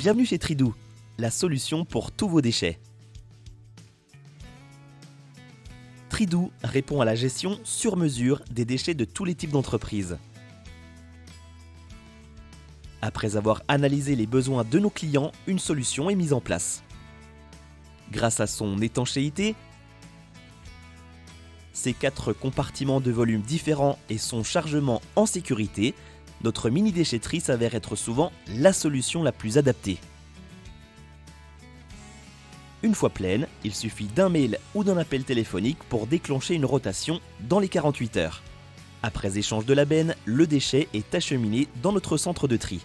Bienvenue chez Tridou, la solution pour tous vos déchets. Tridou répond à la gestion sur mesure des déchets de tous les types d'entreprises. Après avoir analysé les besoins de nos clients, une solution est mise en place. Grâce à son étanchéité, ses 4 compartiments de volume différents et son chargement en sécurité, notre mini-déchetterie s'avère être souvent la solution la plus adaptée. Une fois pleine, il suffit d'un mail ou d'un appel téléphonique pour déclencher une rotation dans les 48 heures. Après échange de la benne, le déchet est acheminé dans notre centre de tri.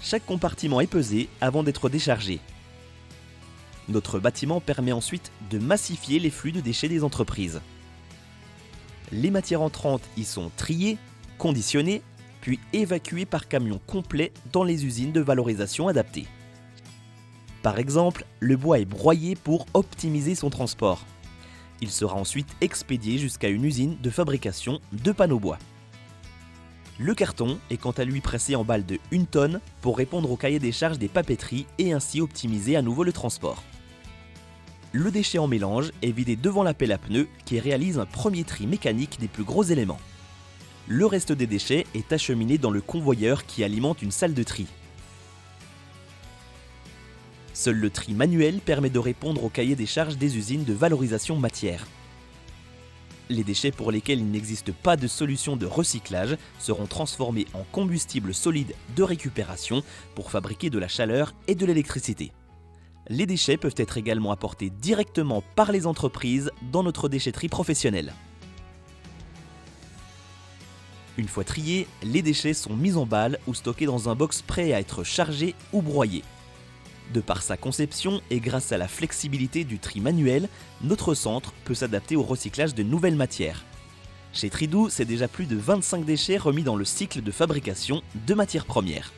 Chaque compartiment est pesé avant d'être déchargé. Notre bâtiment permet ensuite de massifier les flux de déchets des entreprises. Les matières entrantes y sont triées, conditionnées, puis évacuées par camion complet dans les usines de valorisation adaptées. Par exemple, le bois est broyé pour optimiser son transport. Il sera ensuite expédié jusqu'à une usine de fabrication de panneaux bois. Le carton est quant à lui pressé en balles de 1 tonne pour répondre au cahier des charges des papeteries et ainsi optimiser à nouveau le transport. Le déchet en mélange est vidé devant la pelle à pneus qui réalise un premier tri mécanique des plus gros éléments. Le reste des déchets est acheminé dans le convoyeur qui alimente une salle de tri. Seul le tri manuel permet de répondre au cahier des charges des usines de valorisation matière. Les déchets pour lesquels il n'existe pas de solution de recyclage seront transformés en combustible solide de récupération pour fabriquer de la chaleur et de l'électricité. Les déchets peuvent être également apportés directement par les entreprises dans notre déchetterie professionnelle. Une fois triés, les déchets sont mis en balle ou stockés dans un box prêt à être chargé ou broyé. De par sa conception et grâce à la flexibilité du tri manuel, notre centre peut s'adapter au recyclage de nouvelles matières. Chez Tridou, c'est déjà plus de 25 déchets remis dans le cycle de fabrication de matières premières.